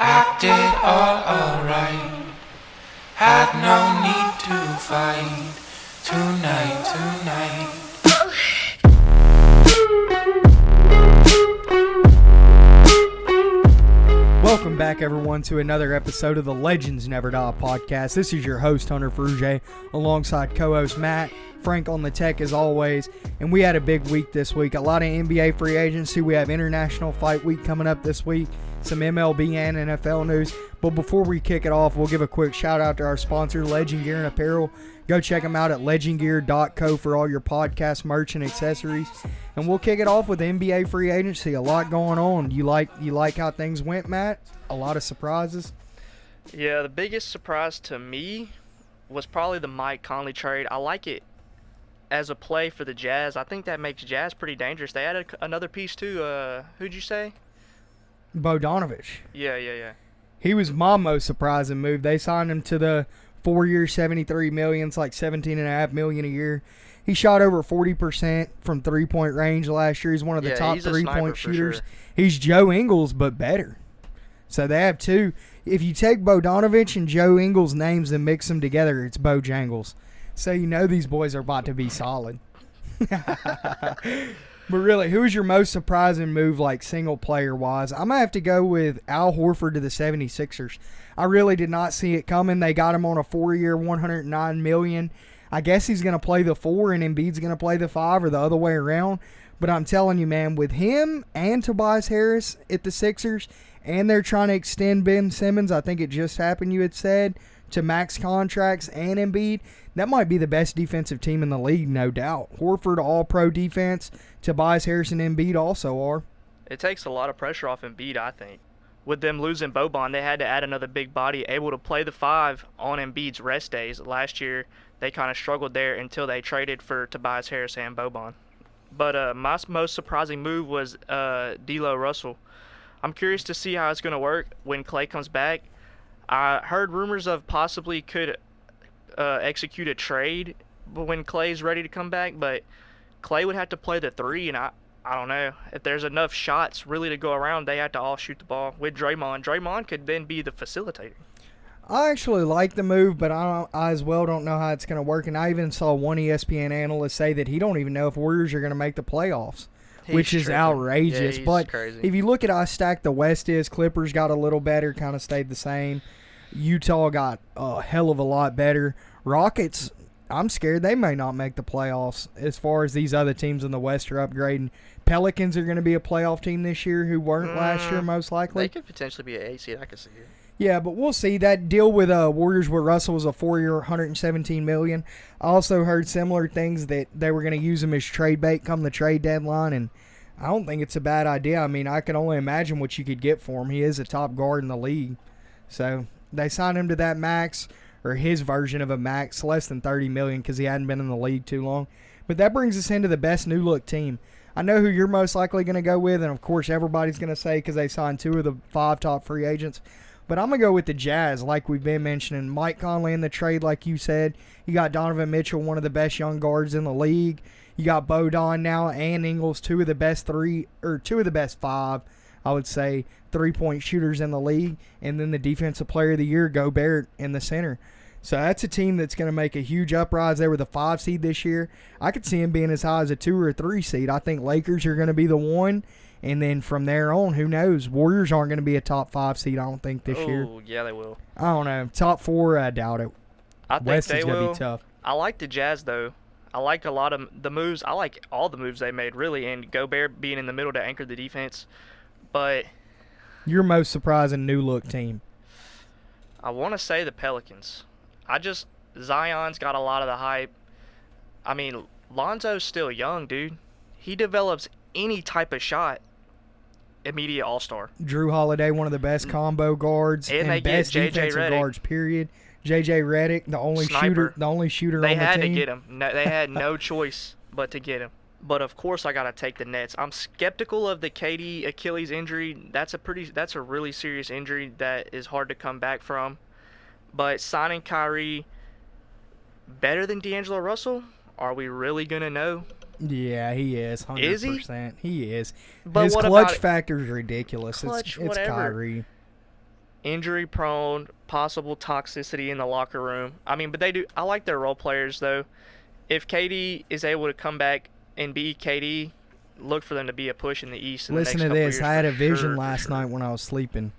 Acted all alright. Had no need to fight. Tonight. Welcome back, everyone, to another episode of the Legends Never Die podcast. This is your host, Hunter Fruge, alongside co-host Matt. Frank on the tech as always, and we had a big week this week. A lot of NBA free agency. We have International Fight Week coming up this week, some MLB and NFL news. But before we kick it off, we'll give a quick shout out to our sponsor, Legend Gear and Apparel. Go check them out at legendgear.co for all your podcast merch and accessories. And we'll kick it off with NBA free agency. A lot going on. You like how things went, Matt? A lot of surprises. Yeah, the biggest surprise to me was probably the Mike Conley trade. I like it as a play for the Jazz. I think that makes Jazz pretty dangerous. They added another piece too. Who'd you say? Bogdanovich. Yeah. He was my most surprising move. They signed him to the 4-year, $73 million. It's like $17.5 million a year. He shot over 40% from three-point range last year. He's one of the top three-point shooters. Sure. He's Joe Ingles, but better. So they have two. If you take Bogdanovich and Joe Ingles' names and mix them together, it's Bojangles. So you know these boys are about to be solid. But really, who's your most surprising move, like single player wise? I'm going to have to go with Al Horford to the 76ers. I really did not see it coming. They got him on a 4-year, $109 million. I guess he's going to play the 4 and Embiid's going to play the 5 or the other way around. But I'm telling you, man, with him and Tobias Harris at the Sixers, and they're trying to extend Ben Simmons, I think it just happened, you had said, to max contracts and Embiid, that might be the best defensive team in the league, no doubt. Horford, all-pro defense. Tobias Harris and Embiid also are. It takes a lot of pressure off Embiid, I think. With them losing Boban, they had to add another big body able to play the 5 on Embiid's rest days. Last year, they kind of struggled there until they traded for Tobias Harris and Boban. But my most surprising move was D'Lo Russell. I'm curious to see how it's going to work when Klay comes back. I heard rumors of possibly could execute a trade when Klay's ready to come back, but Klay would have to play the 3, and I don't know. If there's enough shots really to go around, they have to all shoot the ball with Draymond. Draymond could then be the facilitator. I actually like the move, but I as well don't know how it's going to work, and I even saw one ESPN analyst say that he don't even know if Warriors are going to make the playoffs. Which is outrageous. Yeah, but crazy. If you look at how stacked the West is, Clippers got a little better, kind of stayed the same. Utah got a hell of a lot better. Rockets, I'm scared they may not make the playoffs as far as these other teams in the West are upgrading. Pelicans are going to be a playoff team this year who weren't last year, most likely. They could potentially be an 8 seed. I could see it. Yeah, but we'll see. That deal with Warriors with Russell was a 4-year, $117 million. I also heard similar things that they were going to use him as trade bait come the trade deadline, and I don't think it's a bad idea. I mean, I can only imagine what you could get for him. He is a top guard in the league. So they signed him to that max, or his version of a max, less than $30 million because he hadn't been in the league too long. But that brings us into the best new look team. I know who you're most likely going to go with, and of course everybody's going to say because they signed 2 of the 5 top free agents. But I'm going to go with the Jazz, like we've been mentioning. Mike Conley in the trade, like you said. You got Donovan Mitchell, one of the best young guards in the league. You got Bodon now and Ingles, 2 of the best 5, I would say, 3-point shooters in the league. And then the defensive player of the year, Gobert, in the center. So that's a team that's going to make a huge uprise. They were the 5 seed this year. I could see them being as high as a 2 or 3 seed. I think Lakers are going to be the 1. And then from there on, who knows? Warriors aren't going to be a top 5 seed, I don't think, this year. Oh, yeah, they will. I don't know. Top 4, I doubt it. I think West they is will. going to be tough. I like the Jazz, though. I like a lot of the moves. I like all the moves they made, really, and Gobert being in the middle to anchor the defense. But your most surprising new look team? I want to say the Pelicans. Zion's got a lot of the hype. I mean, Lonzo's still young, dude. He develops any type of shot. Immediate all-star. Drew Holiday, one of the best combo guards and they best get defensive Redick. Guards, period. JJ Redick, the only Sniper. shooter they on the team. They had to get him. No, they had no choice but to get him. But of course, I gotta take the Nets. I'm skeptical of the KD Achilles injury. That's a really serious injury that is hard to come back from. But signing Kyrie better than D'Angelo Russell? Are we really gonna know? Yeah, he is. 100%. Is he? He is. But his what clutch about factor is ridiculous. Clutch, it's whatever. Kyrie. injury prone, possible toxicity in the locker room. I mean, but they do. I like their role players though. If KD is able to come back and be KD, look for them to be a push in the East. In Listen the to next couple this. years I had for a vision sure, last for sure. night when I was sleeping.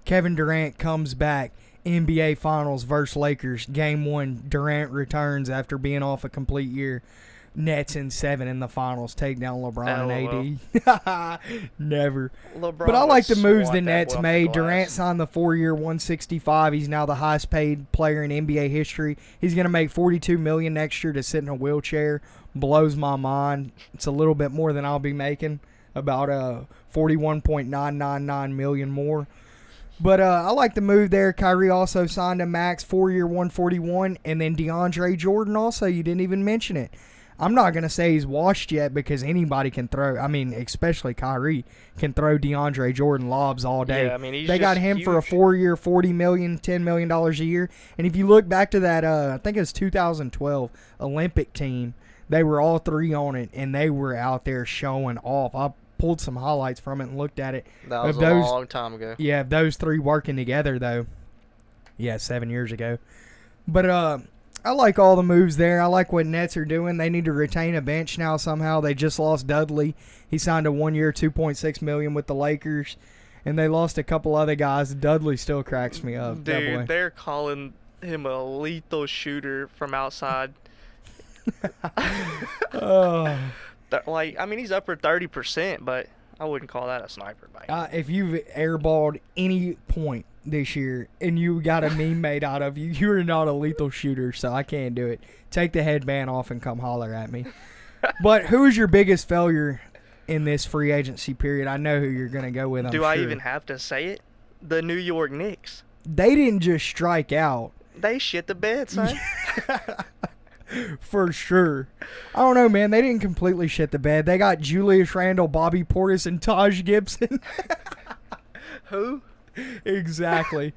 Kevin Durant comes back, NBA Finals versus Lakers, Game 1. Durant returns after being off a complete year. Nets in 7 in the finals. Take down LeBron and AD. Never. LeBron But I like the would moves swat the that Nets boy off the made. glass. Durant signed the 4-year, 165. He's now the highest paid player in NBA history. He's going to make $42 million next year to sit in a wheelchair. Blows my mind. It's a little bit more than I'll be making. About $41.999 million more. But I like the move there. Kyrie also signed a max 4-year, 141. And then DeAndre Jordan also. You didn't even mention it. I'm not going to say he's washed yet because anybody can throw. I mean, especially Kyrie can throw DeAndre Jordan lobs all day. Yeah, I mean, they got him for a 4-year, $40 million, $10 million a year. And if you look back to that, I think it was 2012 Olympic team, they were all three on it, and they were out there showing off. I pulled some highlights from it and looked at it. That was a long time ago. Yeah, those three working together, though. Yeah, 7 years ago. But I like all the moves there. I like what Nets are doing. They need to retain a bench now somehow. They just lost Dudley. He signed a 1-year, $2.6 million with the Lakers. And they lost a couple other guys. Dudley still cracks me up. that boy. Dude, they're calling him a lethal shooter from outside. Oh. Like, I mean, he's upper 30%, but I wouldn't call that a sniper. If you've airballed any point this year and you got a meme made out of you, you're not a lethal shooter, so I can't do it. Take the headband off and come holler at me. But who is your biggest failure in this free agency period? I know who you're going to go with. Do I even have to say it? The New York Knicks. They didn't just strike out. They shit the bed, son. For sure. I don't know, man. They didn't completely shit the bed. They got Julius Randle, Bobby Portis, and Taj Gibson. Who? Exactly.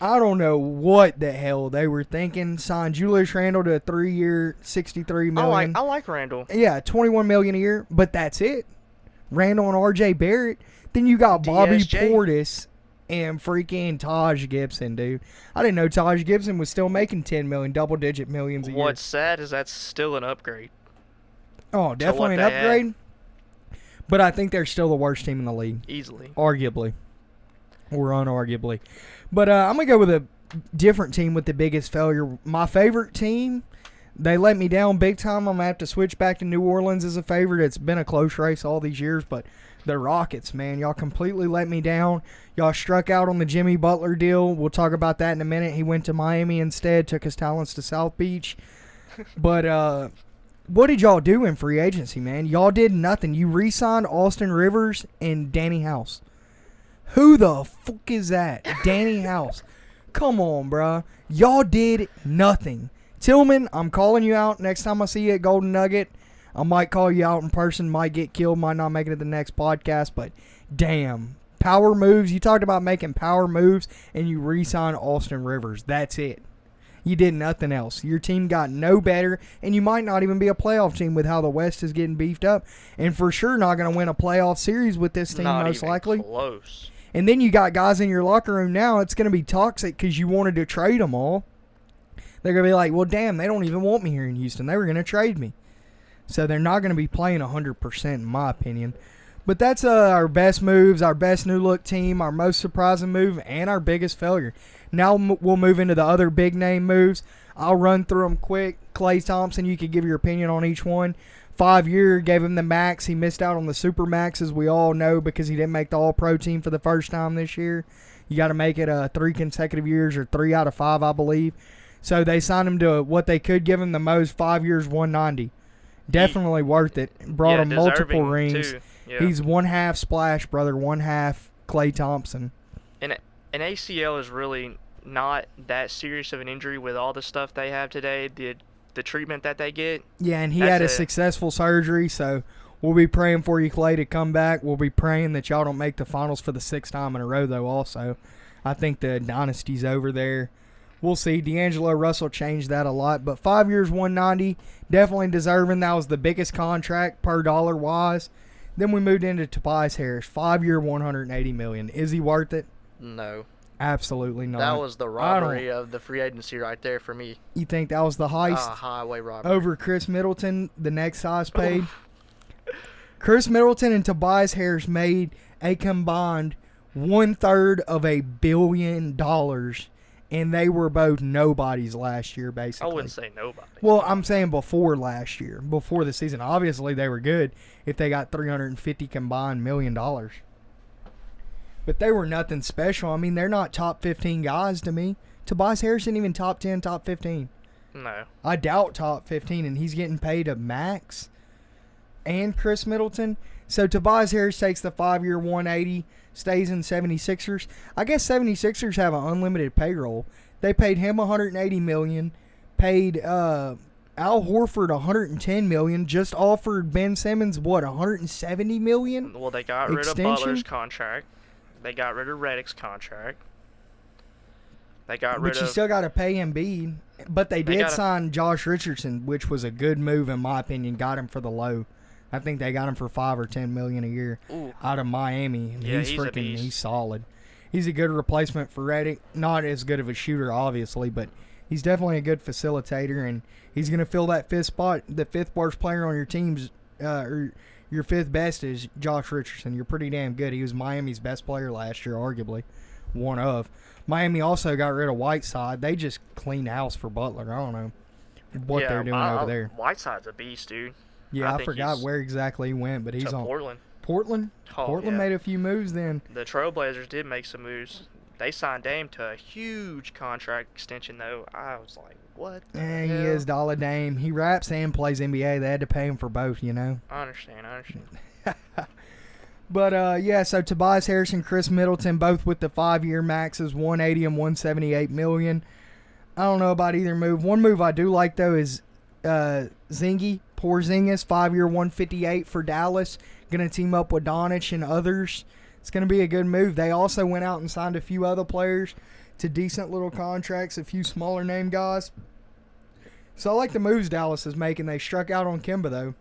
I don't know what the hell they were thinking. Signed Julius Randle to a 3-year, $63 million. I like Randall. Yeah, $21 million a year, but that's it. Randle and R.J. Barrett. Then you got Bobby DSJ. Portis and freaking Taj Gibson, dude. I didn't know Taj Gibson was still making $10 million, double-digit millions a year. What's sad is that's still an upgrade. Oh, definitely an they had. upgrade. But I think they're still the worst team in the league. Easily. Arguably. Or unarguably. But I'm going to go with a different team with the biggest failure. My favorite team, they let me down big time. I'm going to have to switch back to New Orleans as a favorite. It's been a close race all these years, but the Rockets, man, y'all completely let me down. Y'all struck out on the Jimmy Butler deal. We'll talk about that in a minute. He went to Miami instead, took his talents to South Beach. But what did y'all do in free agency, man? Y'all did nothing. You re-signed Austin Rivers and Danny House. Who the fuck is that? Danny House. Come on, bruh. Y'all did nothing. Tillman, I'm calling you out next time I see you at Golden Nugget. I might call you out in person, might get killed, might not make it to the next podcast, but damn. Power moves. You talked about making power moves, and you re-signed Austin Rivers. That's it. You did nothing else. Your team got no better, and you might not even be a playoff team with how the West is getting beefed up, and for sure not going to win a playoff series with this team Not most even likely. close. And then you got guys in your locker room now. It's going to be toxic because you wanted to trade them all. They're going to be like, well, damn, they don't even want me here in Houston. They were going to trade me. So they're not going to be playing 100% in my opinion. But that's our best moves, our best new look team, our most surprising move, and our biggest failure. Now we'll move into the other big name moves. I'll run through them quick. Klay Thompson, you could give your opinion on each one. 5-year, gave him the max. He missed out on the super max, as we all know, because he didn't make the all-pro team for the first time this year. You got to make it 3 consecutive years, or 3 out of 5, I believe. So they signed him to what they could give him the most, 5 years, 190. Definitely worth it. Brought him multiple deserving, rings. too. Yeah. He's one half Splash Brother, one half Klay Thompson. And an ACL is really not that serious of an injury with all the stuff they have today, the treatment that they get. Yeah, and he had a successful surgery, so we'll be praying for you, Klay, to come back. We'll be praying that y'all don't make the finals for the 6th time in a row, though, also. I think the dynasty's over there. We'll see. D'Angelo Russell changed that a lot, but 5 years, 190, definitely deserving. That was the biggest contract per dollar-wise. Then we moved into Tobias Harris, 5-year, $180 million. Is he worth it? No. Absolutely not. That was the robbery of the free agency right there for me. You think that was the heist? Highway robbery. Over Chris Middleton, the next highest paid? Chris Middleton and Tobias Harris made a combined 1/3 of $1 billion, and they were both nobodies last year, basically. I wouldn't say nobody. Well, I'm saying before last year, before the season. Obviously, they were good if they got $350 combined $1 million. But they were nothing special. I mean, they're not top 15 guys to me. Tobias Harris isn't even top 10, top 15. No. I doubt top 15, and he's getting paid a max. And Chris Middleton. So Tobias Harris takes the 5-year 180, stays in 76ers. I guess 76ers have an unlimited payroll. They paid him $180 million, paid Al Horford $110 million, just offered Ben Simmons, $170 million? Well, they got rid of Butler's contract. They got rid of Redick's contract. They got rid of... But you still got to pay Embiid. But they did sign Josh Richardson, which was a good move in my opinion. Got him for the low. I think they got him for $5 or $10 million a year out of Miami. And yeah, he's solid. He's a good replacement for Redick. Not as good of a shooter, obviously, but he's definitely a good facilitator, and he's going to fill that fifth spot. The fifth worst player on your team's or your fifth best is Josh Richardson. You're pretty damn good. He was Miami's best player last year, arguably one of. Miami also got rid of Whiteside. They just cleaned house for Butler. I don't know what they're doing over there. Whiteside's a beast, dude. Yeah, I forgot where exactly he went, but he's on Portland. Portland? Oh, Portland made a few moves then. The Trailblazers did make some moves. They signed Dame to a huge contract extension, though. I was like, what the hell? He is Dollar Dame. He raps and plays NBA. They had to pay him for both, you know. I understand. But, yeah, so Tobias Harris and Chris Middleton, both with the 5-year maxes, $180 and $178 million. I don't know about either move. One move I do like, though, is Porzingis, 5-year $158 for Dallas. Going to team up with Doncic and others. It's going to be a good move. They also went out and signed a few other players to decent little contracts, a few smaller name guys. So I like the moves Dallas is making. They struck out on Kemba, though.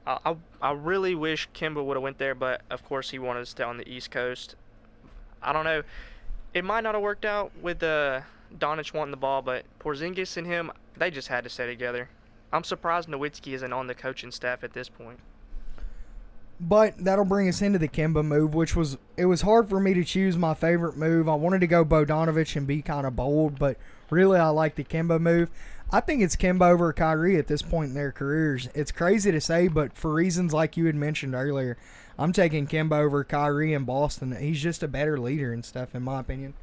I really wish Kemba would have went there, but of course he wanted to stay on the East Coast. I don't know. It might not have worked out with Doncic wanting the ball, but Porzingis and him, they just had to stay together. I'm surprised Nowitzki isn't on the coaching staff at this point. But that'll bring us into the Kemba move, which was hard for me to choose my favorite move. I wanted to go Bogdanovic and be kind of bold, but really I like the Kemba move. I think it's Kemba over Kyrie at this point in their careers. It's crazy to say, but for reasons like you had mentioned earlier, I'm taking Kemba over Kyrie in Boston. He's just a better leader and stuff, in my opinion.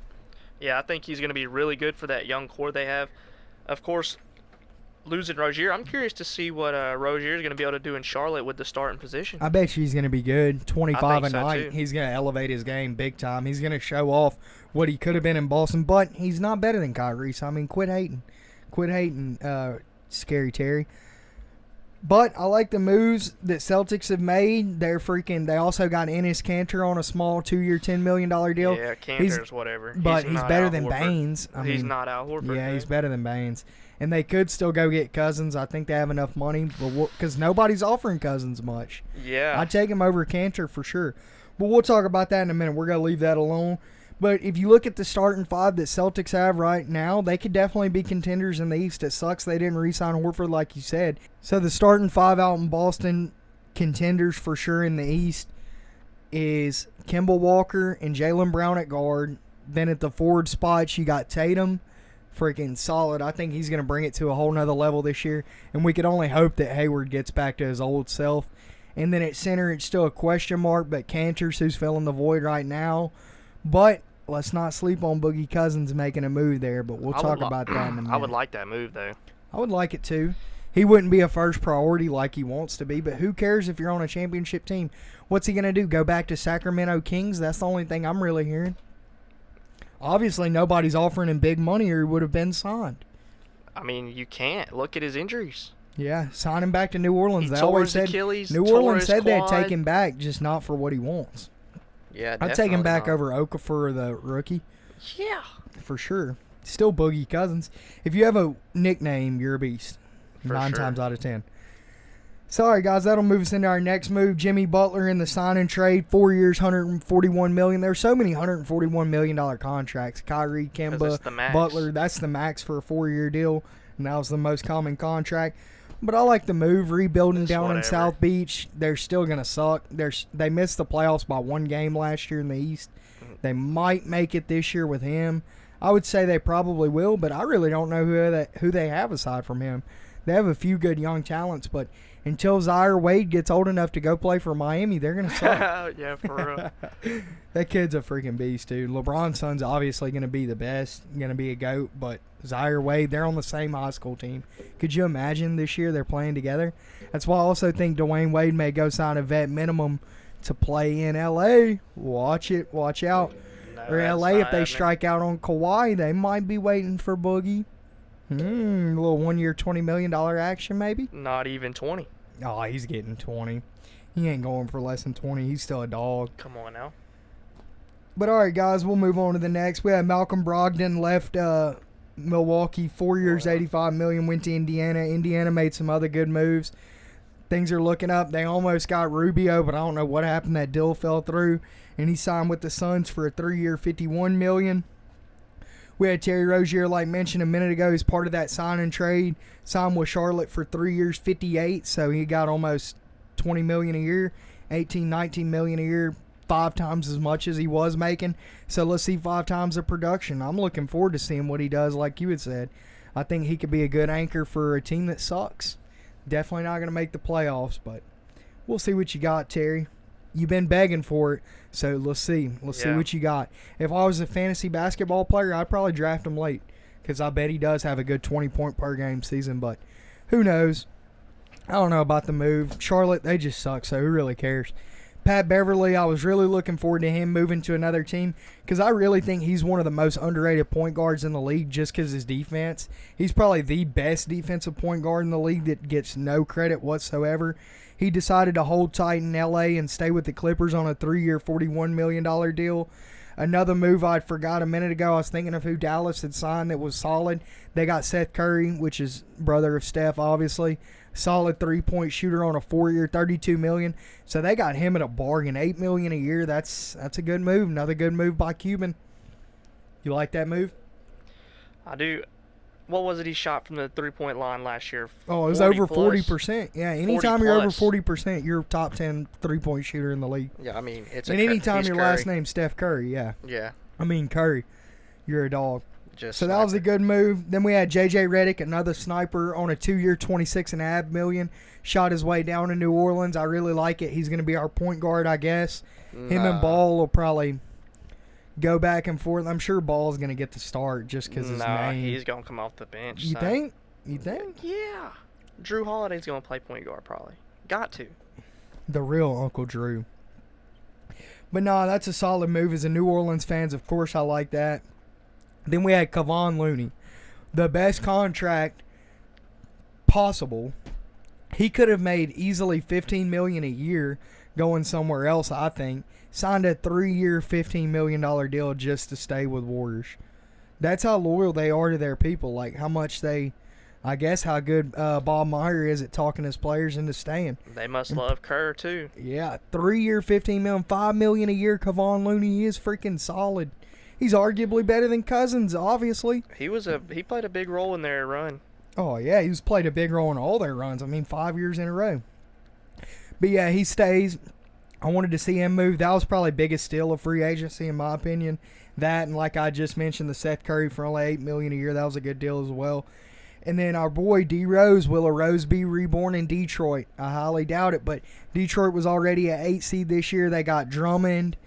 Yeah, I think he's going to be really good for that young core they have. Of course, losing Rozier, I'm curious to see what Rozier is going to be able to do in Charlotte with the starting position. I bet you he's going to be good. 25 a night. Too. He's going to elevate his game big time. He's going to show off what he could have been in Boston, but he's not better than Kyrie. So, I mean, quit hating. Quit hating, Scary Terry. But I like the moves that Celtics have made. They also got Enes Kanter on a small 2-year, $10 million deal. Yeah, Kanter's whatever. But he's better than Baines. He's not Al Horford. Yeah, he's better than Baines. And they could still go get Cousins. I think they have enough money, because nobody's offering Cousins much. Yeah. I'd take him over Kanter for sure. But we'll talk about that in a minute. We're going to leave that alone. But if you look at the starting five that Celtics have right now, they could definitely be contenders in the East. It sucks they didn't re-sign Horford like you said. So the starting five out in Boston, contenders for sure in the East, is Kemba Walker and Jaylen Brown at guard. Then at the forward spots, you got Tatum. Freaking solid. I think he's going to bring it to a whole nother level this year. And we could only hope that Hayward gets back to his old self. And then at center, it's still a question mark, but Kanter's who's filling the void right now. But let's not sleep on Boogie Cousins making a move there, but we'll talk about that in a minute. I would like that move, though. I would like it, too. He wouldn't be a first priority like he wants to be, but who cares if you're on a championship team? What's he going to do, go back to Sacramento Kings? That's the only thing I'm really hearing. Obviously, nobody's offering him big money or he would have been signed. I mean, you can't. Look at his injuries. Yeah, sign him back to New Orleans. They always said Achilles, New Orleans said they'd take him back, just not for what he wants. Yeah, I'd take him back over Okafor, the rookie. Yeah. For sure. Still Boogie Cousins. If you have a nickname, you're a beast. For 9 sure. times out of 10. Sorry, guys, that'll move us into our next move. Jimmy Butler in the sign and trade, 4 years, $141 million. There's so many $141 million contracts. Kyrie, Kemba, Butler, that's the max for a 4-year deal, and that was the most common contract. But I like the move. Rebuilding down in South Beach, they're still going to suck. They missed the playoffs by 1 game last year in the East. They might make it this year with him. I would say they probably will, but I really don't know who they have aside from him. They have a few good young talents, but until Zaire Wade gets old enough to go play for Miami, they're going to suck. Yeah, for real. That kid's a freaking beast, dude. LeBron's son's obviously going to be the best, going to be a GOAT, but Zaire Wade, they're on the same high school team. Could you imagine this year they're playing together? That's why I also think Dwayne Wade may go sign a vet minimum to play in L.A. Watch out. No, Or L.A., if they strike out on Kawhi, they might be waiting for Boogie. A little 1 year, $20 million action, maybe? Not even 20. Oh, he's getting 20. He ain't going for less than 20. He's still a dog. Come on now. But all right, guys, we'll move on to the next. We have Malcolm Brogdon left Milwaukee, 4 years, $85 million, went to Indiana. Indiana made some other good moves. Things are looking up. They almost got Rubio, but I don't know what happened. That deal fell through, and he signed with the Suns for a 3-year, $51 million. We had Terry Rozier, like mentioned a minute ago. He's part of that sign and trade. Signed with Charlotte for 3 years, $58. So he got almost $20 million a year, $18, $19 million a year, 5 times as much as he was making. So let's see 5 times the production. I'm looking forward to seeing what he does, like you had said. I think he could be a good anchor for a team that sucks. Definitely not going to make the playoffs, but we'll see what you got, Terry. You've been begging for it, so let's see. Let's see what you got. If I was a fantasy basketball player, I'd probably draft him late because I bet he does have a good 20-point per game season, but who knows? I don't know about the move. Charlotte, they just suck, so who really cares? Pat Beverly, I was really looking forward to him moving to another team because I really think he's one of the most underrated point guards in the league just because his defense. He's probably the best defensive point guard in the league that gets no credit whatsoever. He decided to hold tight in L.A. and stay with the Clippers on a 3-year, $41 million deal. Another move I forgot a minute ago, I was thinking of who Dallas had signed that was solid. They got Seth Curry, which is brother of Steph, obviously. Solid 3-point shooter on a 4-year, $32 million. So they got him at a bargain, $8 million a year. That's a good move. Another good move by Cuban. You like that move? I do. What was it he shot from the 3-point line last year? Oh, it was over 40%. Yeah, anytime 40 you're over plus. 40%, you're a top 10 3-point shooter in the league. Yeah, I mean, it's and anytime your Curry. last name's Steph Curry, yeah. Yeah. I mean, Curry, you're a dog. Just So that was a good move. Then we had J.J. Redick, another sniper, on a 2-year, $26.5 million. Shot his way down to New Orleans. I really like it. He's going to be our point guard, I guess. Him and Ball will probably go back and forth. I'm sure Ball's going to get the start just because his name. He's going to come off the bench. You so. think? You think? Yeah. Drew Holiday's going to play point guard probably. Got to. The real Uncle Drew. But no, that's a solid move. As a New Orleans fans, of course, I like that. Then we had Kevon Looney. The best contract possible. He could have made easily $15 million a year going somewhere else, I think. Signed a 3-year, $15 million deal just to stay with Warriors. That's how loyal they are to their people. Like how much they, I guess how good Bob Meyer is at talking his players into staying. They must love Kerr too. Yeah, 3-year, $15 million, $5 million a year. Kevon Looney, he is freaking solid. He's arguably better than Cousins, obviously. He played a big role in their run. Oh, yeah, he's played a big role in all their runs. I mean, 5 years in a row. But, yeah, he stays. I wanted to see him move. That was probably the biggest steal of free agency, in my opinion. That, and like I just mentioned, the Seth Curry for only $8 million a year. That was a good deal as well. And then our boy D. Rose, will a Rose be reborn in Detroit? I highly doubt it, but Detroit was already an 8 seed this year. They got Drummond,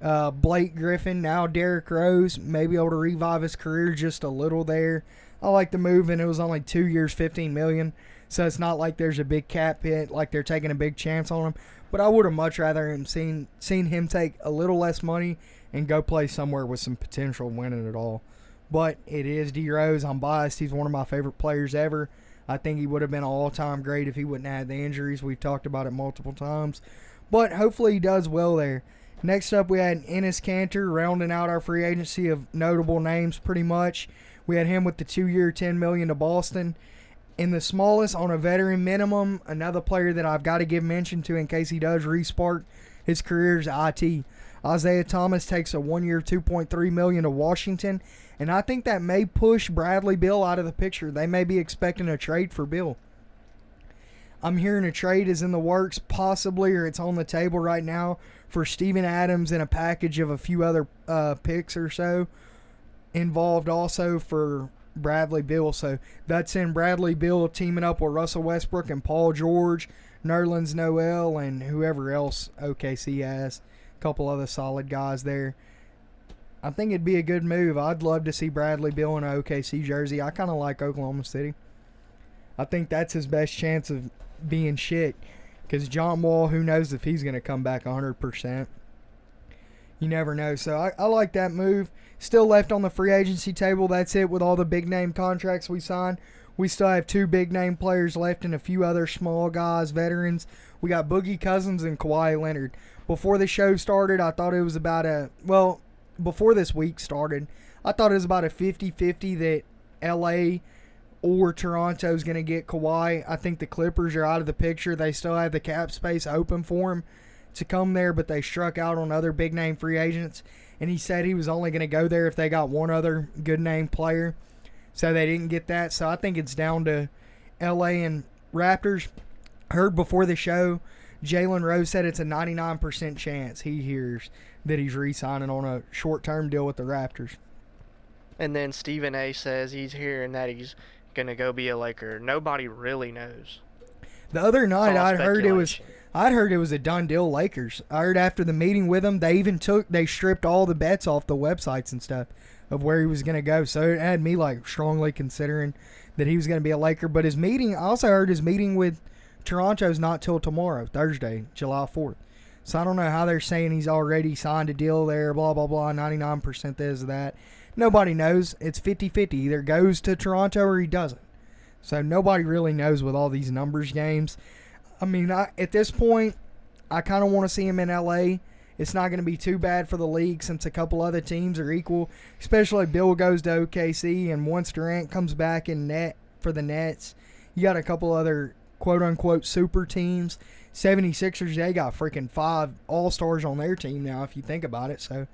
Blake Griffin, now Derrick Rose, maybe able to revive his career just a little there. I like the move, and it was only 2 years, $15 million, so it's not like there's a big cap hit, like they're taking a big chance on him. But I would have much rather seen him take a little less money and go play somewhere with some potential of winning it all. But it is D. Rose. I'm biased. He's one of my favorite players ever. I think he would have been an all-time great if he wouldn't have had the injuries. We've talked about it multiple times. But hopefully he does well there. Next up, we had Enes Kanter rounding out our free agency of notable names pretty much. We had him with the 2-year, $10 million to Boston. In the smallest, on a veteran minimum, another player that I've got to give mention to in case he does respark his career is IT. Isaiah Thomas takes a 1-year, $2.3 million to Washington, and I think that may push Bradley Beal out of the picture. They may be expecting a trade for Beal. I'm hearing a trade is in the works, possibly, or it's on the table right now for Steven Adams and a package of a few other picks or so involved also for Bradley Beal. So that's in Bradley Beal teaming up with Russell Westbrook and Paul George, Nerlens Noel, and whoever else OKC has. A couple other solid guys there. I think it'd be a good move. I'd love to see Bradley Beal in an OKC jersey. I kind of like Oklahoma City. I think that's his best chance of being shit. Because John Wall, who knows if he's going to come back 100%. You never know. So I like that move. Still left on the free agency table. That's it with all the big name contracts we signed. We still have 2 big name players left and a few other small guys, veterans. We got Boogie Cousins and Kawhi Leonard. Before the show started, I thought it was about before this week started, I thought it was about a 50-50 that LA or Toronto is going to get Kawhi. I think the Clippers are out of the picture. They still have the cap space open for him to come there, but they struck out on other big name free agents. And he said he was only going to go there if they got one other good name player. So they didn't get that. So I think it's down to LA and Raptors. Heard before the show, Jalen Rose said it's a 99% chance he hears that he's re-signing on a short-term deal with the Raptors. And then Stephen A. says he's hearing that he's going to go be a Laker. Nobody really knows. The other night All I'd heard it speculation. was a done deal Lakers. I heard after the meeting with him, they stripped all the bets off the websites and stuff of where he was going to go. So it had me like strongly considering that he was going to be a Laker. But his meeting, I also heard his meeting with Toronto's not till tomorrow, Thursday, July 4th. So I don't know how they're saying he's already signed a deal there, blah, blah, blah, 99% this, that. Nobody knows. It's 50-50. Either goes to Toronto or he doesn't. So nobody really knows with all these numbers games. I mean, at this point, I kind of want to see him in LA. It's not going to be too bad for the league since a couple other teams are equal, especially if Bill goes to OKC and once Durant comes back in net for the Nets, you got a couple other quote-unquote super teams. 76ers, they got freaking 5 all-stars on their team now if you think about it. So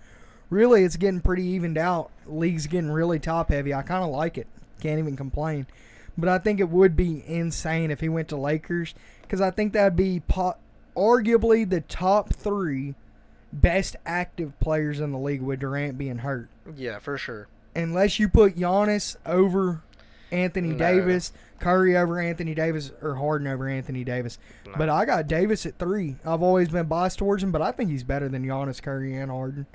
really it's getting pretty evened out. League's getting really top-heavy. I kind of like it. Can't even complain. But I think it would be insane if he went to Lakers because I think that would be arguably the top 3 best active players in the league with Durant being hurt. Yeah, for sure. Unless you put Giannis over Anthony Davis, Curry over Anthony Davis, or Harden over Anthony Davis. No. But I got Davis at 3. I've always been biased towards him, but I think he's better than Giannis, Curry, and Harden.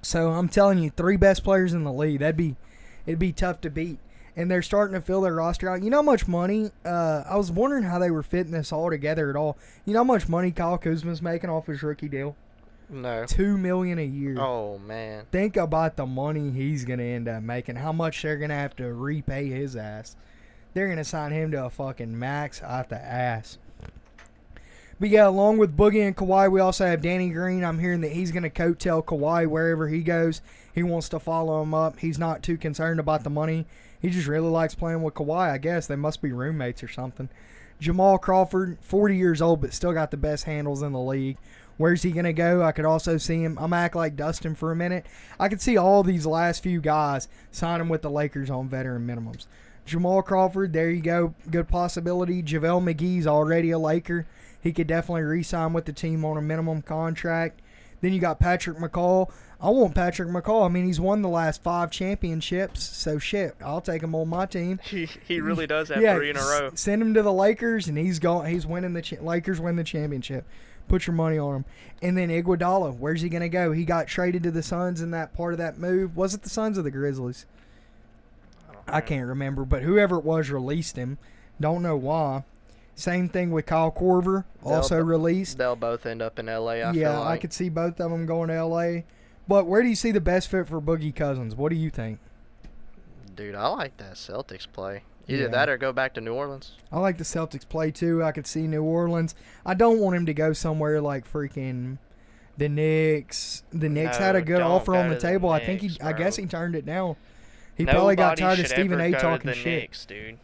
So I'm telling you, 3 best players in the league. It'd be tough to beat. And they're starting to fill their roster out. You know how much money? I was wondering how they were fitting this all together at all. You know how much money Kyle Kuzma's making off his rookie deal? No. $2 million a year. Oh, man. Think about the money he's going to end up making. How much they're going to have to repay his ass. They're going to sign him to a fucking max out the ass. But yeah, along with Boogie and Kawhi, we also have Danny Green. I'm hearing that he's going to coattail Kawhi wherever he goes. He wants to follow him up. He's not too concerned about the money. He just really likes playing with Kawhi, I guess. They must be roommates or something. Jamal Crawford, 40 years old, but still got the best handles in the league. Where's he going to go? I could also see him. I'm going to act like Dustin for a minute. I could see all these last few guys signing with the Lakers on veteran minimums. Jamal Crawford, there you go. Good possibility. JaVale McGee's already a Laker. He could definitely re-sign with the team on a minimum contract. Then you got Patrick McCall. I want Patrick McCall. I mean, he's won the last 5 championships, so shit, I'll take him on my team. He really does have 3 in a row. Send him to the Lakers, and he's winning the Lakers win the championship. Put your money on him. And then Iguodala, where's he going to go? He got traded to the Suns in that part of that move. Was it the Suns or the Grizzlies? I can't remember, but whoever it was released him. Don't know why. Same thing with Kyle Korver, also released. They'll both end up in L.A., I feel Yeah, like. I could see both of them going to L.A. But where do you see the best fit for Boogie Cousins? What do you think? Dude, I like that Celtics play. Either Yeah. that or go back to New Orleans. I like the Celtics play too. I could see New Orleans. I don't want him to go somewhere like freaking the Knicks. The Knicks had a good don't offer on go the to the table. I think Knicks, I guess bro. he turned it down. He probably got tired of Stephen A. talking shit. Knicks, dude.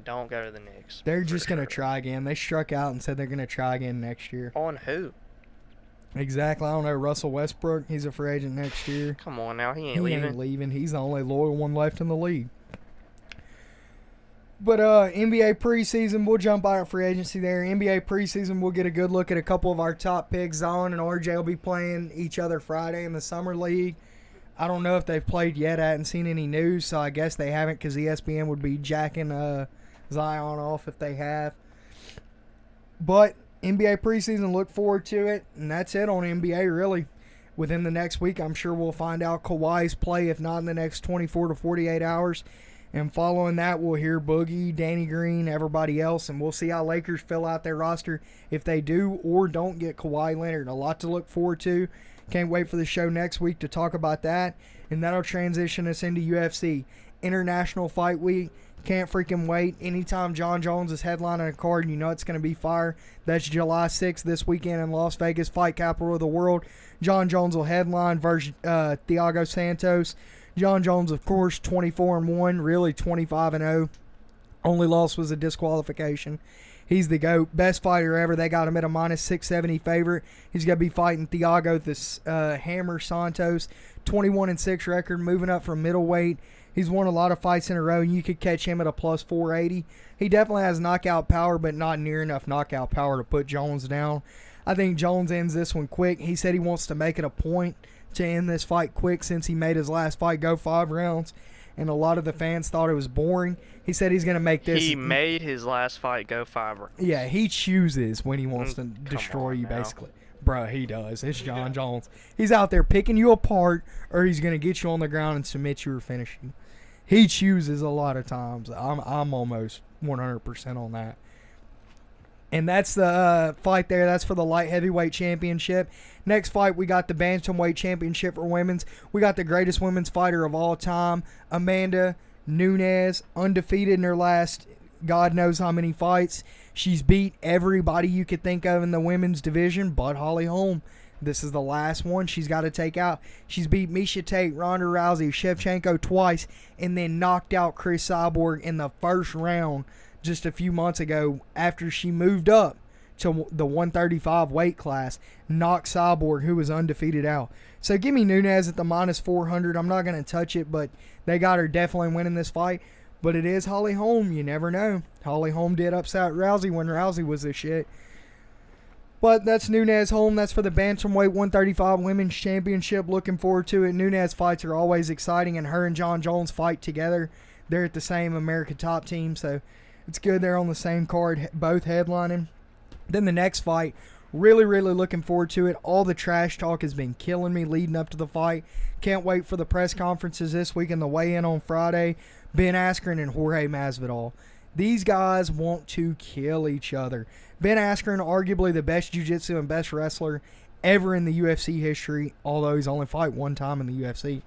don't go to the Knicks. They're for just going to sure. try again. They struck out and said they're going to try again next year. On who? Exactly. I don't know. Russell Westbrook, he's a free agent next year. Come on now, he ain't He leaving. ain't leaving. He's the only loyal one left in the league. But NBA preseason, we'll jump out of free agency there. NBA preseason, we'll get a good look at a couple of our top picks. Zion and RJ will be playing each other Friday in the Summer League. I don't know if they've played yet. I hadn't seen any news, so I guess they haven't because ESPN would be jacking Zion off if they have. But NBA preseason, look forward to it. And that's it on NBA, really. Within the next week, I'm sure we'll find out Kawhi's play, if not in the next 24 to 48 hours. And following that, we'll hear Boogie, Danny Green, everybody else, and we'll see how Lakers fill out their roster if they do or don't get Kawhi Leonard. A lot to look forward to. Can't wait for the show next week to talk about that. And that'll transition us into UFC. International Fight Week. Can't freaking wait. Anytime John Jones is headlining a card, you know it's going to be fire. That's July 6th this weekend in Las Vegas, fight capital of the world. John Jones will headline versus Thiago Santos. John Jones, of course, 24-1, really 25-0. Only loss was a disqualification. He's the GOAT. Best fighter ever. They got him at a minus 670 favorite. He's going to be fighting Thiago this Hammer Santos. 21-6 record, moving up from middleweight. He's won a lot of fights in a row, and you could catch him at a plus 480. He definitely has knockout power, but not near enough knockout power to put Jones down. I think Jones ends this one quick. He said he wants to make it a point to end this fight quick since he made his last fight go 5 rounds, and a lot of the fans thought it was boring. He said he's going to make this. He made his last fight go 5 rounds. Yeah, he chooses when he wants to Come destroy on you, now. basically. Bruh, he does. It's John Jones. He's out there picking you apart, or he's going to get you on the ground and submit you or finish you. He chooses a lot of times. I'm almost 100% on that. And that's the fight there. That's for the light heavyweight championship. Next fight, we got the bantamweight championship for women's. We got the greatest women's fighter of all time, Amanda Nunes, undefeated in her last God knows how many fights. She's beat everybody you could think of in the women's division but Holly Holm. This is the last one she's got to take out. She's beat Miesha Tate, Ronda Rousey, Shevchenko twice, and then knocked out Chris Cyborg in the first round just a few months ago after she moved up to the 135 weight class, knocked Cyborg, who was undefeated, out. So give me Nunes at the minus 400. I'm not going to touch it, but they got her definitely winning this fight. But it is Holly Holm. You never know. Holly Holm did upset Rousey when Rousey was the shit. But that's Nunes Holm. That's for the Bantamweight 135 Women's Championship. Looking forward to it. Nunes fights are always exciting, and her and John Jones fight together. They're at the same America Top Team, so it's good they're on the same card, both headlining. Then the next fight, really, really looking forward to it. All the trash talk has been killing me leading up to the fight. Can't wait for the press conferences this week and the weigh-in on Friday. Ben Askren and Jorge Masvidal. These guys want to kill each other. Ben Askren, arguably the best jiu-jitsu and best wrestler ever in the UFC history, although he's only fought one time in the UFC.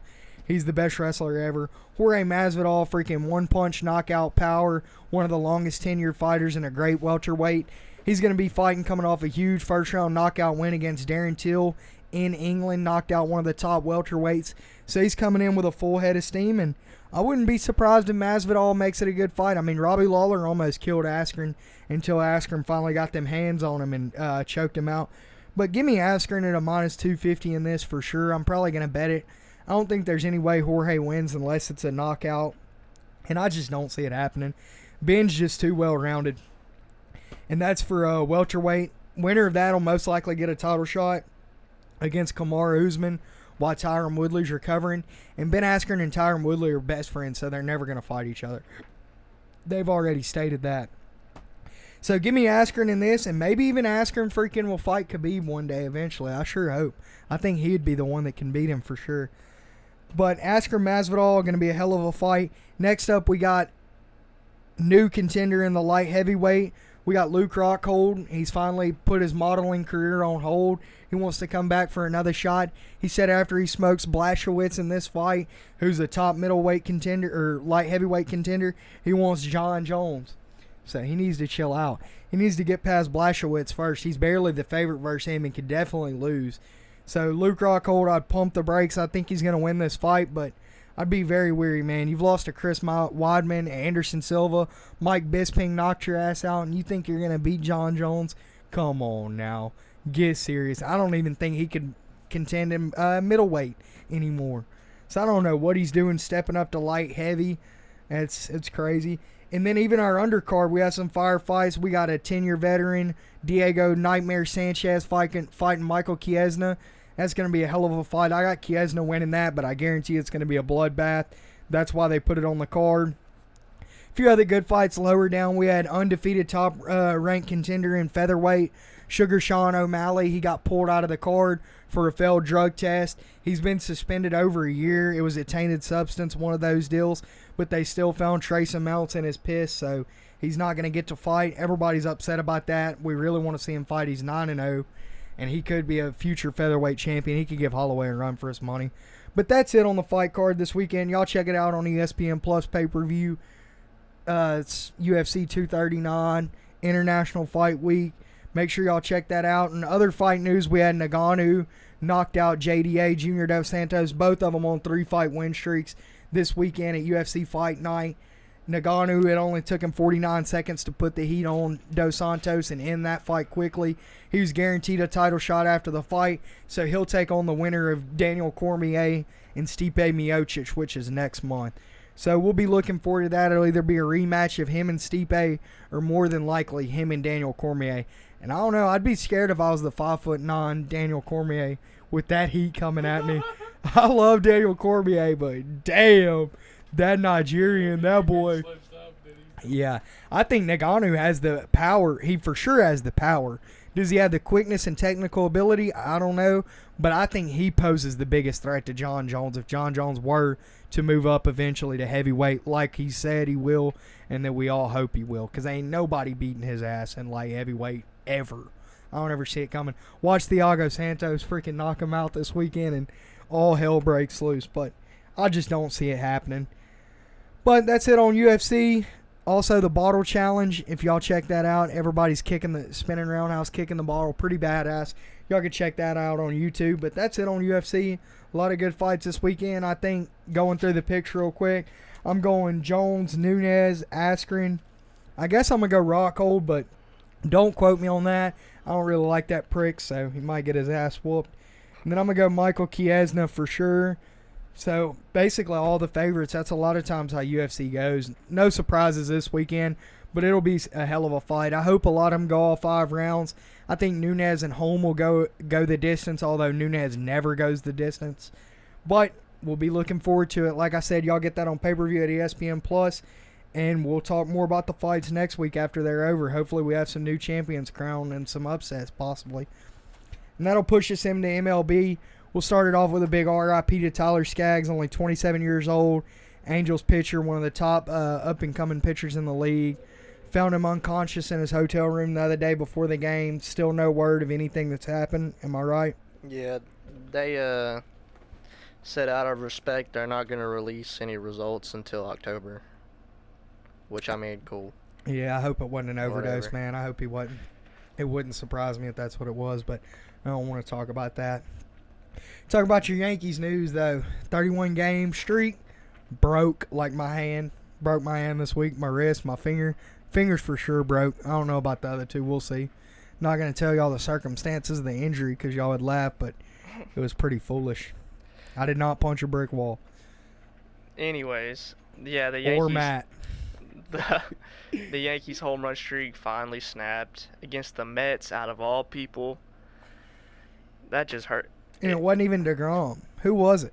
He's the best wrestler ever. Jorge Masvidal, freaking one-punch knockout power, one of the longest tenured fighters in a great welterweight. He's going to be fighting coming off a huge first-round knockout win against Darren Till in England, knocked out one of the top welterweights. So he's coming in with a full head of steam, and I wouldn't be surprised if Masvidal makes it a good fight. I mean, Robbie Lawler almost killed Askren until Askren finally got them hands on him and choked him out. But give me Askren at a minus 250 in this for sure. I'm probably going to bet it. I don't think there's any way Jorge wins unless it's a knockout, and I just don't see it happening. Ben's just too well-rounded. And that's for welterweight. Winner of that will most likely get a title shot against Kamaru Usman while Tyron Woodley's recovering. And Ben Askren and Tyron Woodley are best friends, so they're never going to fight each other. They've already stated that. So give me Askren in this, and maybe even Askren freaking will fight Khabib one day eventually. I sure hope. I think he'd be the one that can beat him for sure. But Askren Masvidal going to be a hell of a fight. Next up, we got new contender in the light heavyweight. We got Luke Rockhold. He's finally put his modeling career on hold. He wants to come back for another shot. He said after he smokes Blachowicz in this fight, who's a top middleweight contender or light heavyweight contender, he wants John Jones. So he needs to chill out. He needs to get past Blachowicz first. He's barely the favorite versus him and could definitely lose. So Luke Rockhold, I'd pump the brakes. I think he's going to win this fight, but I'd be very weary, man. You've lost to Chris Weidman, Anderson Silva, Mike Bisping knocked your ass out, and you think you're going to beat John Jones? Come on now. Get serious. I don't even think he could contend in middleweight anymore. So I don't know what he's doing, stepping up to light heavy. It's crazy. And then even our undercard, we have some firefights. We got a 10-year veteran, Diego Nightmare Sanchez, fighting Michael Chiesna. That's going to be a hell of a fight. I got Chiesna winning that, but I guarantee it's going to be a bloodbath. That's why they put it on the card. A few other good fights lower down. We had undefeated top-ranked contender in featherweight, Sugar Sean O'Malley. He got pulled out of the card for a failed drug test. He's been suspended over a year. It was a tainted substance, one of those deals, but they still found trace amounts in his piss, so he's not going to get to fight. Everybody's upset about that. We really want to see him fight. He's 9-0, and he could be a future featherweight champion. He could give Holloway a run for his money. But that's it on the fight card this weekend. Y'all check it out on ESPN Plus pay-per-view. It's UFC 239, International Fight Week. Make sure y'all check that out. And other fight news, we had Ngannou knocked out JDA, Junior Dos Santos, both of them on 3-fight win streaks this weekend at UFC Fight Night. Ngannou, it only took him 49 seconds to put the heat on Dos Santos and end that fight quickly. He was guaranteed a title shot after the fight, so he'll take on the winner of Daniel Cormier and Stipe Miocic, which is next month. So we'll be looking forward to that. It'll either be a rematch of him and Stipe or more than likely him and Daniel Cormier. And I don't know, I'd be scared if I was the 5'9" Daniel Cormier with that heat coming at me. I love Daniel Cormier, but damn, that Nigerian, that boy. Yeah, I think Ngannou has the power. He for sure has the power. Does he have the quickness and technical ability? I don't know, but I think he poses the biggest threat to John Jones if John Jones were to move up eventually to heavyweight like he said he will and that we all hope he will, because ain't nobody beating his ass in light heavyweight ever. I don't ever see it coming. Watch Thiago Santos freaking knock him out this weekend and all hell breaks loose, but I just don't see it happening. But that's it on UFC. Also, the bottle challenge, if y'all check that out, everybody's spinning roundhouse, kicking the bottle, pretty badass. Y'all can check that out on YouTube. But that's it on UFC. A lot of good fights this weekend. I think, going through the picks real quick, I'm going Jones, Nunes, Askren. I guess I'm going to go Rockhold, but don't quote me on that. I don't really like that prick, so he might get his ass whooped. And then I'm going to go Michael Chiesna for sure. So, basically, all the favorites. That's a lot of times how UFC goes. No surprises this weekend, but it'll be a hell of a fight. I hope a lot of them go all 5 rounds. I think Nunes and Holm will go the distance, although Nunes never goes the distance. But we'll be looking forward to it. Like I said, y'all get that on pay-per-view at ESPN Plus, and we'll talk more about the fights next week after they're over. Hopefully, we have some new champions crowned and some upsets, possibly. And that'll push us into MLB. We'll start it off with a big RIP to Tyler Skaggs, only 27 years old. Angels pitcher, one of the top up-and-coming pitchers in the league. Found him unconscious in his hotel room the other day before the game. Still no word of anything that's happened. Am I right? Yeah, they said out of respect they're not going to release any results until October. Which, I mean, cool. Yeah, I hope it wasn't an overdose, Whatever. man. I hope he wasn't. It wouldn't surprise me if that's what it was, but I don't want to talk about that. Talk about your Yankees news, though. 31-game streak. Broke like my hand. Broke my hand this week. My wrist, my finger. Fingers for sure broke. I don't know about the other two. We'll see. Not going to tell y'all the circumstances of the injury because y'all would laugh, but it was pretty foolish. I did not punch a brick wall. Anyways, yeah, the Yankees. Or Matt. The Yankees home run streak finally snapped against the Mets out of all people. That just hurt. And it wasn't even DeGrom. Who was it?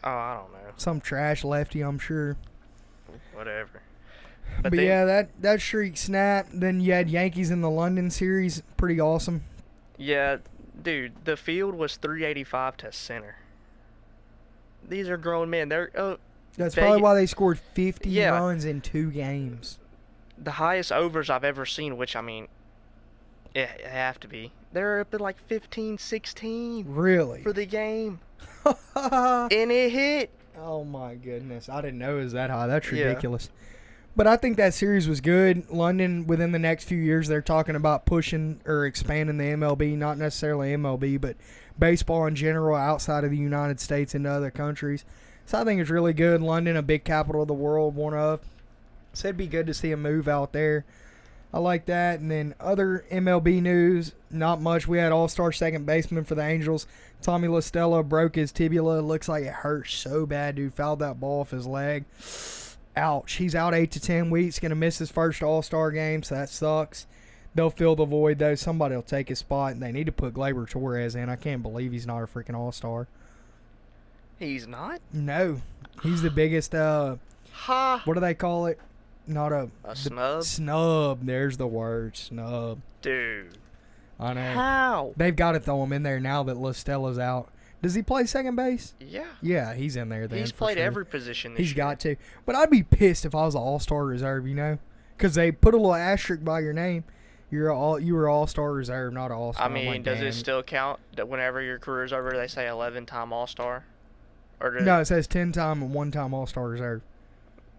Oh, I don't know. Some trash lefty, I'm sure. Whatever. But then, yeah, that streak snapped. Then you had Yankees in the London series. Pretty awesome. Yeah, dude, the field was 385 to center. These are grown men. That's probably why they scored 50 Yeah. runs in 2 games. The highest overs I've ever seen, which, I mean, it have to be. They're up at like 15, 16 Really? for the game. And it hit. Oh my goodness. I didn't know it was that high. That's Yeah. ridiculous. But I think that series was good. London, within the next few years, they're talking about pushing or expanding the MLB, not necessarily MLB, but baseball in general outside of the United States into other countries. So I think it's really good. London, a big capital of the world, one of. So it'd be good to see a move out there. I like that. And then other MLB news, not much. We had all-star second baseman for the Angels. Tommy La Stella broke his tibia. Looks like it hurt so bad, dude. Fouled that ball off his leg. Ouch. He's out 8 to 10 weeks. Going to miss his first all-star game, so that sucks. They'll fill the void, though. Somebody will take his spot, and they need to put Gleyber Torres in. I can't believe he's not a freaking all-star. He's not? No. He's the biggest, Ha! what do they call it? Not a snub? Snub. There's the word. Snub. Dude. I know. How? They've got to throw him in there now that La Stella's out. Does he play second base? Yeah. Yeah, he's in there then. He's played every position this He's year. got to. But I'd be pissed if I was an all-star reserve, you know? Because they put a little asterisk by your name. You were all-star reserve, not all-star. I mean, does it still count that whenever your career's over, they say 11-time all-star? No, it says 10-time and 1-time all-star reserve.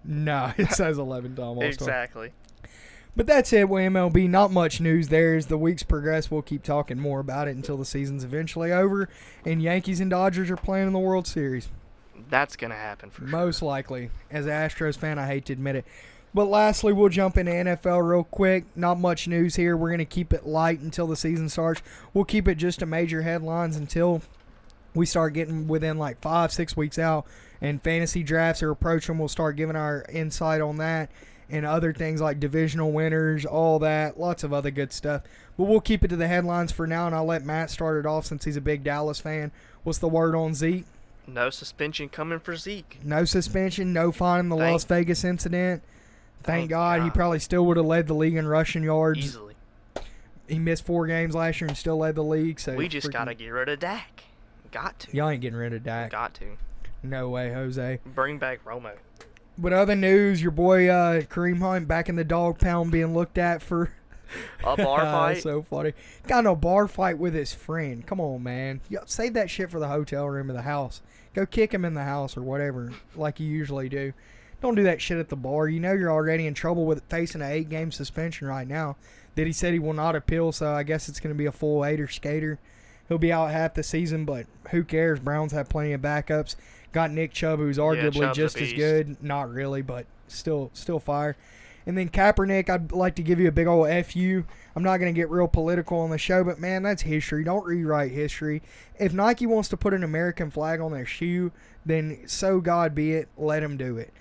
No, it says 11-time all-star. Exactly. But that's it with MLB. Not much news there. As the weeks progress, we'll keep talking more about it until the season's eventually over and Yankees and Dodgers are playing in the World Series. That's going to happen for sure. Most likely. As an Astros fan, I hate to admit it. But lastly, we'll jump into NFL real quick. Not much news here. We're going to keep it light until the season starts. We'll keep it just to major headlines until we start getting within like 5-6 weeks out and fantasy drafts are approaching. We'll start giving our insight on that and other things like divisional winners, all that, lots of other good stuff. But we'll keep it to the headlines for now, and I'll let Matt start it off since he's a big Dallas fan. What's the word on Zeke? No suspension coming for Zeke. No suspension, no fine in the Las Vegas incident. Thank God. He probably still would have led the league in rushing yards. Easily. He missed 4 games last year and still led the league. So we just got to get rid of Dak. Got to. Y'all ain't getting rid of Dak. Got to. No way, Jose. Bring back Romo. But other news, your boy Kareem Hunt back in the dog pound being looked at for a bar fight. So funny. Got in a bar fight with his friend. Come on, man. Save that shit for the hotel room of the house. Go kick him in the house or whatever, like you usually do. Don't do that shit at the bar. You know you're already in trouble with facing an 8-game suspension right now. That he said he will not appeal, so I guess it's going to be a full 8er skater. He'll be out half the season, but who cares? Browns have plenty of backups. Got Nick Chubb, who's arguably just as good. Not really, but still fire. And then Kaepernick, I'd like to give you a big old FU. I'm not going to get real political on the show, but, man, that's history. Don't rewrite history. If Nike wants to put an American flag on their shoe, then so God be it, let them do it.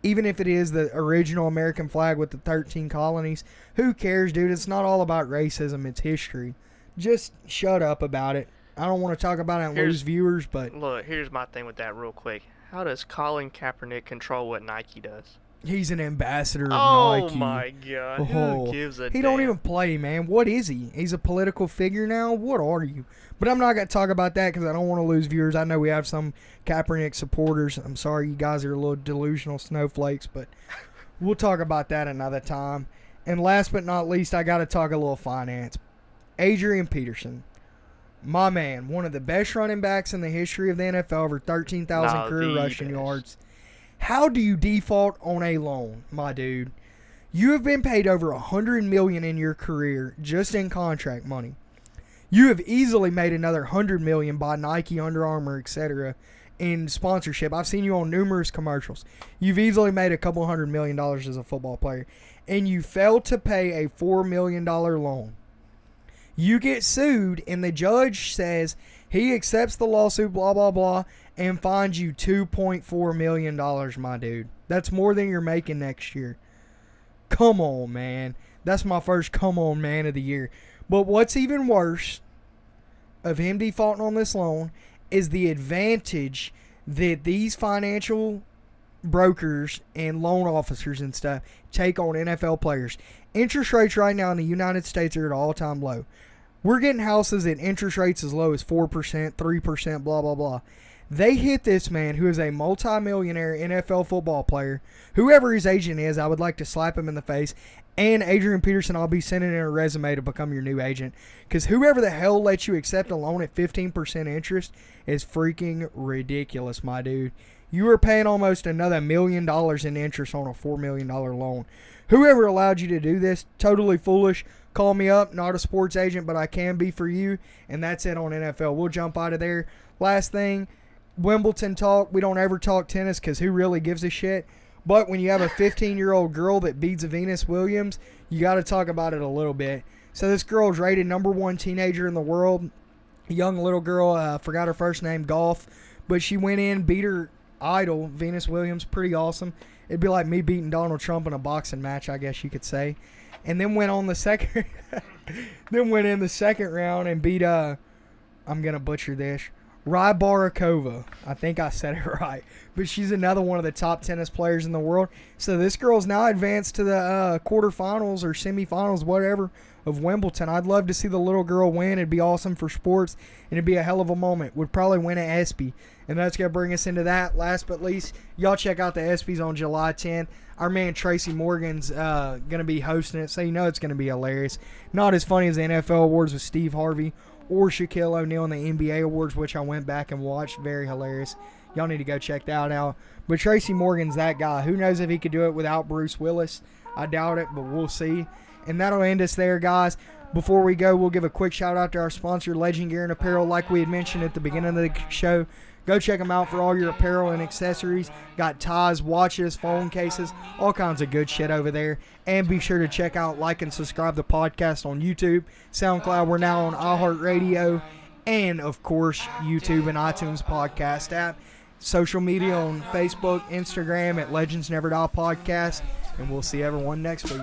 Even if it is the original American flag with the 13 colonies, who cares, dude? It's not all about racism. It's history. Just shut up about it. I don't want to talk about it and lose viewers, but... Look, here's my thing with that real quick. How does Colin Kaepernick control what Nike does? He's an ambassador of Nike. Oh, my God. Oh, who gives a He damn? don't even play, man. What is he? He's a political figure now? What are you? But I'm not going to talk about that because I don't want to lose viewers. I know we have some Kaepernick supporters. I'm sorry you guys are a little delusional snowflakes, but we'll talk about that another time. And last but not least, I got to talk a little finance. Adrian Peterson. My man, one of the best running backs in the history of the NFL, over 13,000 career rushing yards. How do you default on a loan, my dude? You have been paid over $100 million in your career just in contract money. You have easily made another $100 million by Nike, Under Armour, etc. in sponsorship. I've seen you on numerous commercials. You've easily made a couple $100 million as a football player, and you failed to pay a $4 million loan. You get sued, and the judge says he accepts the lawsuit, blah, blah, blah, and fines you $2.4 million, my dude. That's more than you're making next year. Come on, man. That's my first come on, man of the year. But what's even worse of him defaulting on this loan is the advantage that these financial brokers and loan officers and stuff take on NFL players. Interest rates right now in the United States are at an all-time low. We're getting houses at interest rates as low as 4%, 3%, blah, blah, blah. They hit this man who is a multi-millionaire NFL football player. Whoever his agent is, I would like to slap him in the face. And Adrian Peterson, I'll be sending in a resume to become your new agent. Because whoever the hell lets you accept a loan at 15% interest is freaking ridiculous, my dude. You are paying almost another $1 million in interest on a $4 million loan. Whoever allowed you to do this, totally foolish. Call me up. Not a sports agent, but I can be for you. And that's it on NFL. We'll jump out of there. Last thing, Wimbledon talk. We don't ever talk tennis because who really gives a shit? But when you have a 15-year-old girl that beats Venus Williams, you got to talk about it a little bit. So this girl is rated #1 teenager in the world. A young little girl, forgot her first name, golf. But she went in, beat her idol, Venus Williams, pretty awesome. It'd be like me beating Donald Trump in a boxing match, I guess you could say. And then went on the second, then went in the second round and beat, I'm going to butcher this, Rybarakova. I think I said it right. But she's another one of the top tennis players in the world. So this girl's now advanced to the quarterfinals or semifinals, whatever, of Wimbledon. I'd love to see the little girl win. It'd be awesome for sports, and it'd be a hell of a moment. Would probably win at ESPY. And that's going to bring us into that. Last but least, y'all check out the ESPYs on July 10th. Our man Tracy Morgan's going to be hosting it, so you know it's going to be hilarious. Not as funny as the NFL Awards with Steve Harvey or Shaquille O'Neal in the NBA Awards, which I went back and watched. Very hilarious. Y'all need to go check that out. But Tracy Morgan's that guy. Who knows if he could do it without Bruce Willis? I doubt it, but we'll see. And that'll end us there, guys. Before we go, we'll give a quick shout out to our sponsor, Legend Gear and Apparel. Like we had mentioned at the beginning of the show, go check them out for all your apparel and accessories. Got ties, watches, phone cases, all kinds of good shit over there. And be sure to check out, like, and subscribe the podcast on YouTube, SoundCloud. We're now on iHeartRadio, and, of course, YouTube and iTunes podcast app. Social media on Facebook, Instagram at Legends Never Die Podcast. And we'll see everyone next week.